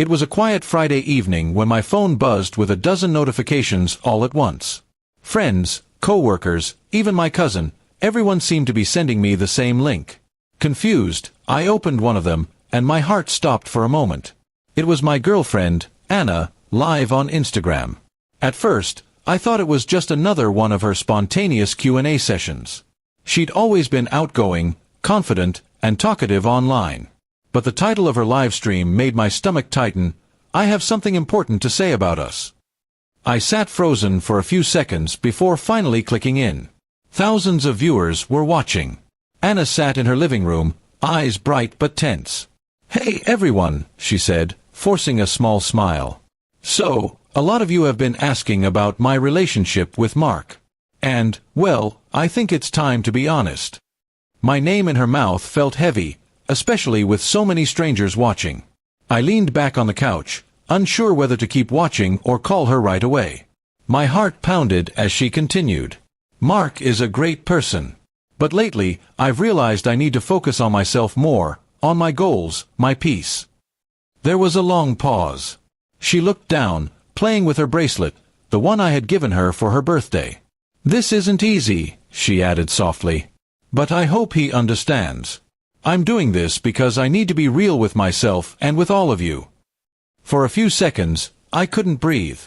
It was a quiet Friday evening when my phone buzzed with a dozen notifications all at once. Friends, co-workers, even my cousin, everyone seemed to be sending me the same link. Confused, I opened one of them, and my heart stopped for a moment. It was my girlfriend, Anna, live on Instagram. At first, I thought it was just another one of her spontaneous Q&A sessions. She'd always been outgoing, confident, and talkative online. But the title of her live stream made my stomach tighten. "I have something important to say about us." I sat frozen for a few seconds before finally clicking in. Thousands of viewers were watching. Anna sat in her living room, eyes bright but tense. "Hey everyone," she said, forcing a small smile. "So, a lot of you have been asking about my relationship with Mark. And, well, I think it's time to be honest." My name in her mouth felt heavy, especially with so many strangers watching. I leaned back on the couch, unsure whether to keep watching or call her right away. My heart pounded as she continued. "Mark is a great person. But lately, I've realized I need to focus on myself more, on my goals, my peace." There was a long pause. She looked down, playing with her bracelet, the one I had given her for her birthday. "This isn't easy," she added softly. "But I hope he understands. I'm doing this because I need to be real with myself and with all of you." For a few seconds, I couldn't breathe.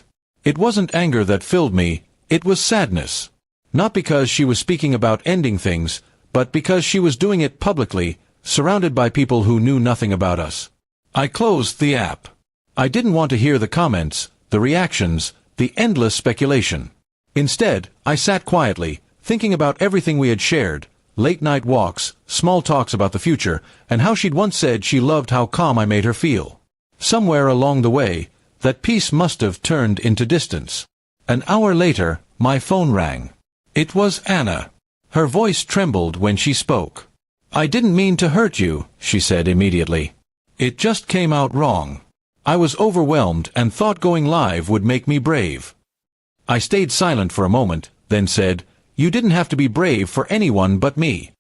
It wasn't anger that filled me, it was sadness. Not because she was speaking about ending things, but because she was doing it publicly, surrounded by people who knew nothing about us. I closed the app. I didn't want to hear the comments, the reactions, the endless speculation. Instead, I sat quietly, thinking about everything we had shared, late-night walks, small talks about the future, and how she'd once said she loved how calm I made her feel. Somewhere along the way, that peace must have turned into distance. An hour later, my phone rang. It was Anna. Her voice trembled when she spoke. "I didn't mean to hurt you," she said immediately. "It just came out wrong. I was overwhelmed and thought going live would make me brave." I stayed silent for a moment, then said, "You didn't have to be brave for anyone but me."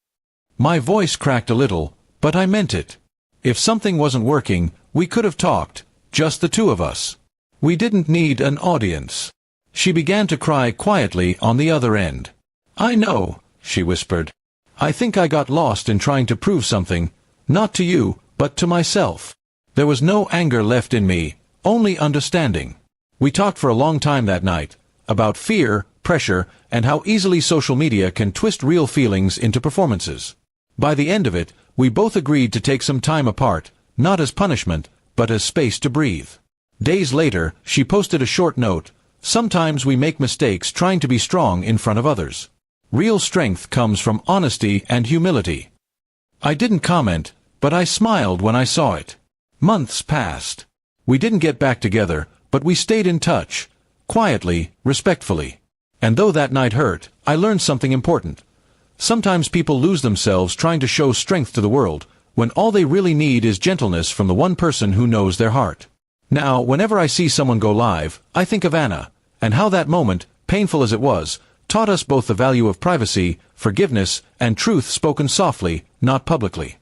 My voice cracked a little, but I meant it. If something wasn't working, we could have talked, just the two of us. We didn't need an audience. She began to cry quietly on the other end. "I know," she whispered. "I think I got lost in trying to prove something, not to you, but to myself." There was no anger left in me, only understanding. We talked for a long time that night, about fear, pressure, and how easily social media can twist real feelings into performances. By the end of it, we both agreed to take some time apart, not as punishment, but as space to breathe. Days later, she posted a short note. "Sometimes we make mistakes trying to be strong in front of others. Real strength comes from honesty and humility." I didn't comment, but I smiled when I saw it. Months passed. We didn't get back together, but we stayed in touch, quietly, respectfully. And though that night hurt, I learned something important. Sometimes people lose themselves trying to show strength to the world, when all they really need is gentleness from the one person who knows their heart. Now, whenever I see someone go live, I think of Anna, and how that moment, painful as it was, taught us both the value of privacy, forgiveness, and truth spoken softly, not publicly.